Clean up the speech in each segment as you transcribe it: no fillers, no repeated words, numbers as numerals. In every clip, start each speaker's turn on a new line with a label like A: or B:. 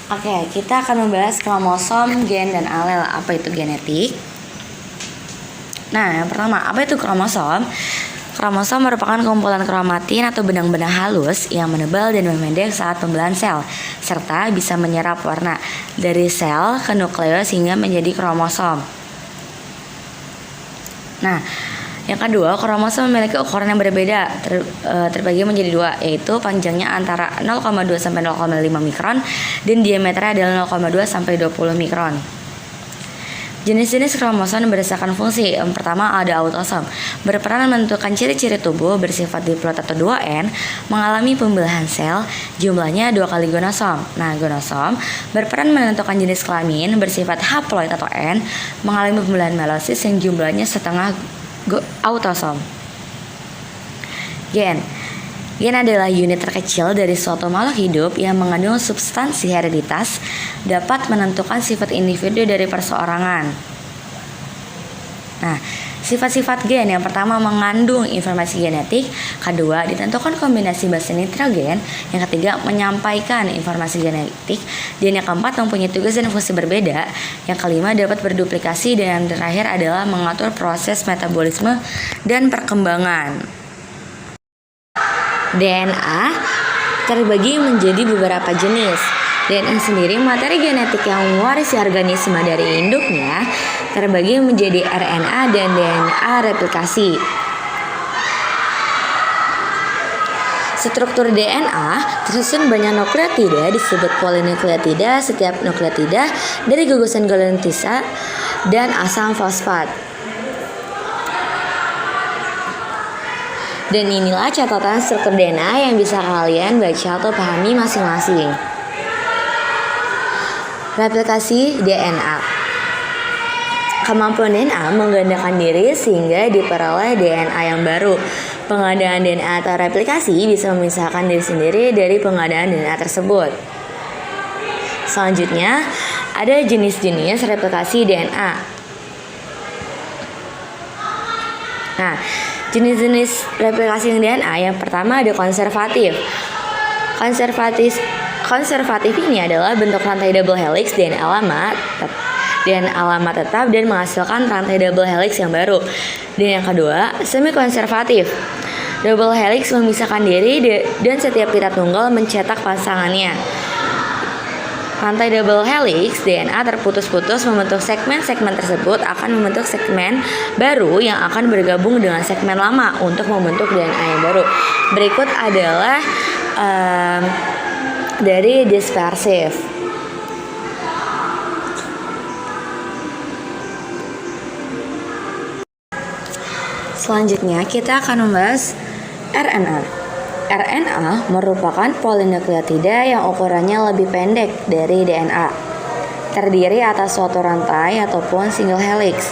A: Oke, kita akan membahas kromosom, gen, dan alel. Apa itu genetik? Nah, yang pertama, apa itu kromosom? Kromosom merupakan kumpulan kromatin atau benang-benang halus yang menebal dan memendek saat pembelahan sel, serta bisa menyerap warna dari sel ke nukleus hingga menjadi kromosom. Nah, yang kedua, kromosom memiliki ukuran yang berbeda, terbagi menjadi dua, yaitu panjangnya antara 0,2 sampai 0,5 mikron dan diameternya adalah 0,2 sampai 20 mikron. Jenis-jenis kromosom berdasarkan fungsi. Yang pertama ada autosom, berperan menentukan ciri-ciri tubuh, bersifat diplot atau 2N, mengalami pembelahan sel, jumlahnya 2 kali gonosom. Nah, gonosom berperan menentukan jenis kelamin, bersifat haploid atau N, mengalami pembelahan meiosis yang jumlahnya setengah autosom. Gen adalah unit terkecil dari suatu makhluk hidup yang mengandung substansi hereditas, dapat menentukan sifat individu dari perseorangan. Nah, sifat-sifat gen yang pertama mengandung informasi genetik, kedua ditentukan kombinasi base nitrogen, yang ketiga menyampaikan informasi genetik, dan yang keempat mempunyai tugas dan fungsi berbeda, yang kelima dapat berduplikasi, dan yang terakhir adalah mengatur proses metabolisme dan perkembangan. DNA terbagi menjadi beberapa jenis. DNA sendiri materi genetik yang mewarisi organisme dari induknya, terbagi menjadi RNA dan DNA replikasi. Struktur DNA tersusun banyak nukleotida disebut polinukleotida. Setiap nukleotida dari gugusan galantesia dan asam fosfat. Dan inilah catatan struktur DNA yang bisa kalian baca atau pahami masing-masing. Replikasi DNA. Kemampuan DNA menggandakan diri sehingga diperoleh DNA yang baru. Pengadaan DNA atau replikasi bisa memisahkan diri sendiri dari pengadaan DNA tersebut. Selanjutnya, ada jenis-jenis replikasi DNA. Nah, jenis-jenis replikasi DNA yang pertama ada konservatif. Konservatif ini adalah bentuk rantai double helix DNA lama tetap dan menghasilkan rantai double helix yang baru. Dan yang kedua, semi konservatif. Double helix memisahkan diri dan setiap pita tunggal mencetak pasangannya. Rantai double helix DNA terputus-putus membentuk segmen-segmen tersebut akan membentuk segmen baru yang akan bergabung dengan segmen lama untuk membentuk DNA yang baru. Berikut adalah dari dispersif. Selanjutnya kita akan membahas RNA. RNA merupakan polinukleotida yang ukurannya lebih pendek dari DNA, terdiri atas suatu rantai ataupun single helix.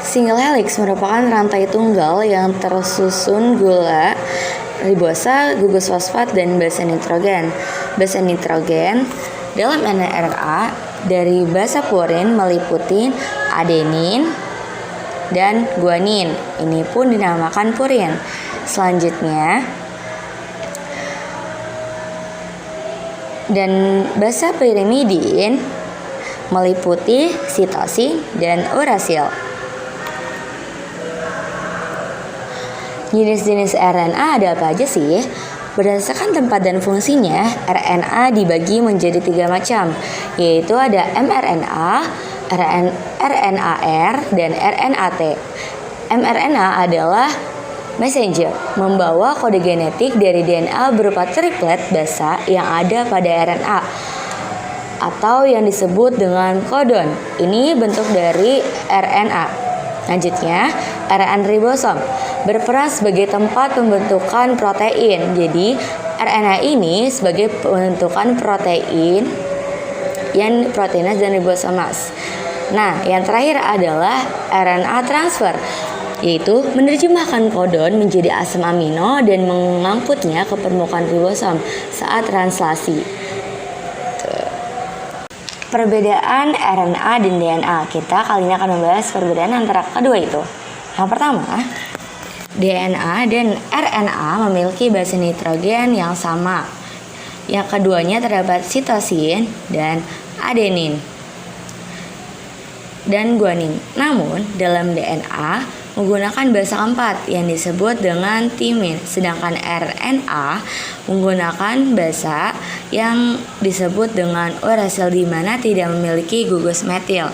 A: Single helix merupakan rantai tunggal yang tersusun gula, ribosa, gugus fosfat, dan base nitrogen. Base nitrogen dalam RNA dari basa purin meliputi adenin dan guanin. Ini pun dinamakan purin. Selanjutnya, dan basa pirimidin meliputi sitosin dan urasil. Jenis-jenis RNA ada apa aja sih? Berdasarkan tempat dan fungsinya, RNA dibagi menjadi 3 macam, yaitu ada mRNA, RNAR, dan RNAT. mRNA adalah messenger, membawa kode genetik dari DNA berupa triplet basa yang ada pada RNA atau yang disebut dengan codon. Ini bentuk dari RNA. Lanjutnya, RNA ribosom berperan sebagai tempat pembentukan protein. Jadi, RNA ini sebagai pembentukan protein yang proteinase dan ribosomas. Nah, yang terakhir adalah RNA transfer, yaitu menerjemahkan kodon menjadi asam amino dan mengangkutnya ke permukaan ribosom saat translasi. Perbedaan RNA dan DNA. Kita kali ini akan membahas perbedaan antara kedua itu. Yang pertama, DNA dan RNA memiliki base nitrogen yang sama. Yang keduanya terdapat sitosin dan adenin dan guanin. Namun, dalam DNA menggunakan basa keempat yang disebut dengan timin, sedangkan RNA menggunakan basa yang disebut dengan urasil di mana tidak memiliki gugus metil.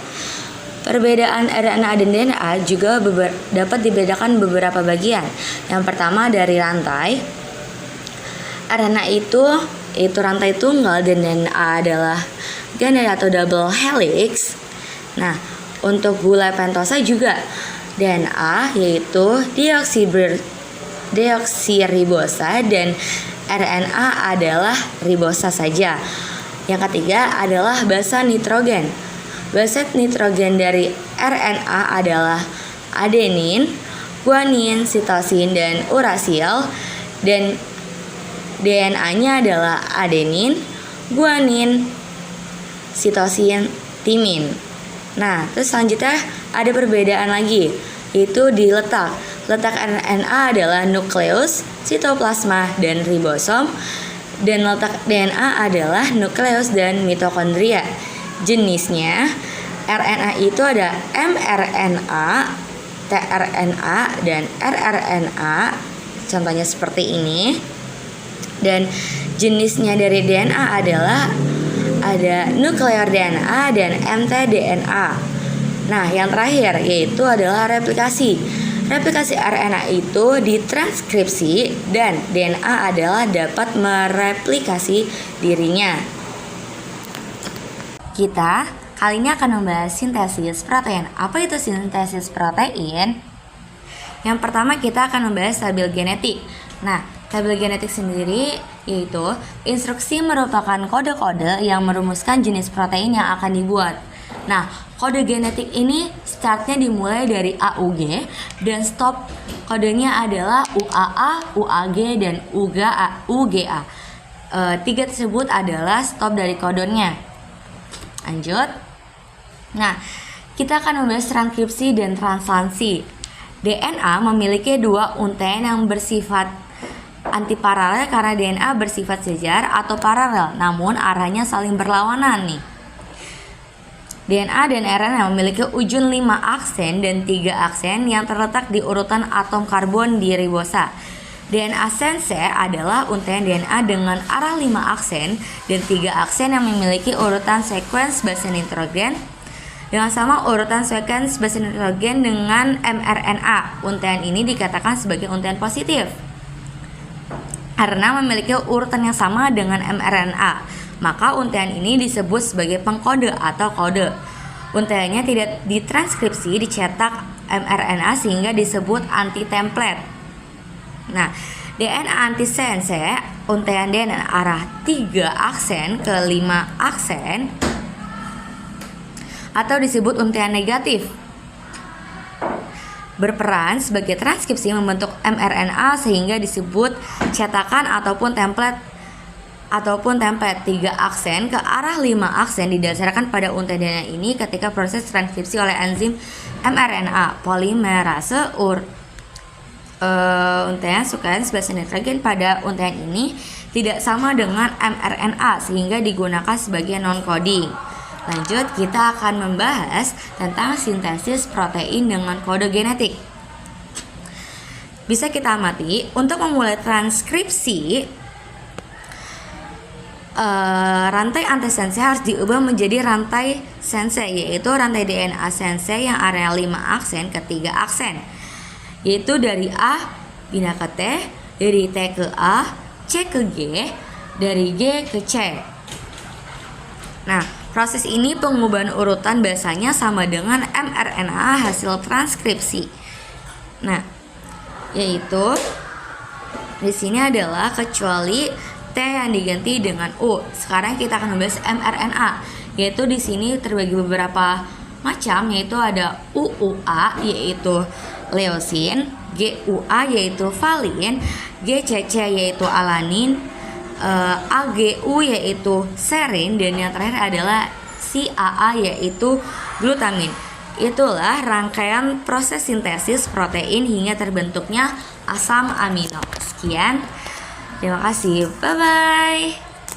A: Perbedaan RNA dan DNA juga dapat dibedakan beberapa bagian. Yang pertama dari rantai. RNA itu rantai tunggal dan DNA adalah ganda atau double helix. Nah, untuk gula pentosa juga DNA yaitu deoksiribosa dan RNA adalah ribosa saja. Yang ketiga adalah basa nitrogen. Basa nitrogen dari RNA adalah adenin, guanin, sitosin, dan urasil, dan DNA-nya adalah adenin, guanin, sitosin, timin. Nah, terus selanjutnya ada perbedaan lagi, yaitu di letak. Letak RNA adalah nukleus, sitoplasma, dan ribosom, dan letak DNA adalah nukleus dan mitokondria. Jenisnya RNA itu ada mRNA, tRNA, dan rRNA. Contohnya seperti ini. Dan jenisnya dari DNA adalah ada nuklear DNA dan mtDNA. Nah, yang terakhir yaitu adalah replikasi. Replikasi RNA itu ditranskripsi dan DNA adalah dapat mereplikasi dirinya. Kita kali ini akan membahas sintesis protein. Apa itu sintesis protein? Yang pertama kita akan membahas tabel genetik. Nah, tabel genetik sendiri yaitu instruksi merupakan kode-kode yang merumuskan jenis protein yang akan dibuat. Nah, kode genetik ini startnya dimulai dari AUG dan stop kodenya adalah UAA, UAG, dan UGA. Tiga tersebut adalah stop dari kodenya. Lanjut. Nah, kita akan membahas transkripsi dan translasi. DNA memiliki dua untaian yang bersifat antiparalel karena DNA bersifat sejar atau paralel, namun arahnya saling berlawanan nih. DNA dan RNA memiliki ujung 5 aksen dan 3 aksen yang terletak di urutan atom karbon di ribosa. DNA sense adalah untaian DNA dengan arah 5 aksen dan 3 aksen yang memiliki urutan sekuens base nitrogen dengan sama urutan sekuens base nitrogen dengan mRNA. Untaian ini dikatakan sebagai untaian positif karena memiliki urutan yang sama dengan mRNA, maka untaian ini disebut sebagai pengkode atau kode. Untaiannya tidak ditranskripsi dicetak mRNA sehingga disebut anti-template. Nah, DNA antisense, untaian DNA arah 3 aksen ke 5 aksen atau disebut untaian negatif, berperan sebagai transkripsi membentuk mRNA sehingga disebut cetakan ataupun template 3 aksen ke arah 5 aksen didasarkan pada untaian DNA ini ketika proses transkripsi oleh enzim mRNA polimerase untaian sekuens base nitrogen pada untaian ini tidak sama dengan mRNA sehingga digunakan sebagai non-coding. Lanjut, kita akan membahas tentang sintesis protein dengan kode genetik. Bisa kita amati, untuk memulai transkripsi, rantai antisense harus diubah menjadi rantai sense, yaitu rantai DNA sense yang area 5 aksen ke 3 aksen, yaitu dari A pindah ke T, dari T ke A, C ke G, dari G ke C. Nah, proses ini pengubahan urutan basanya sama dengan mRNA hasil transkripsi. Nah, yaitu di sini adalah kecuali T yang diganti dengan U. Sekarang kita akan membahas mRNA, yaitu di sini terbagi beberapa macam, yaitu ada UUA yaitu leusin, GUA yaitu valin, GCC yaitu alanin, AGU yaitu serin, dan yang terakhir adalah CAA yaitu glutamin. Itulah rangkaian proses sintesis protein hingga terbentuknya asam amino. Sekian, terima kasih, bye bye.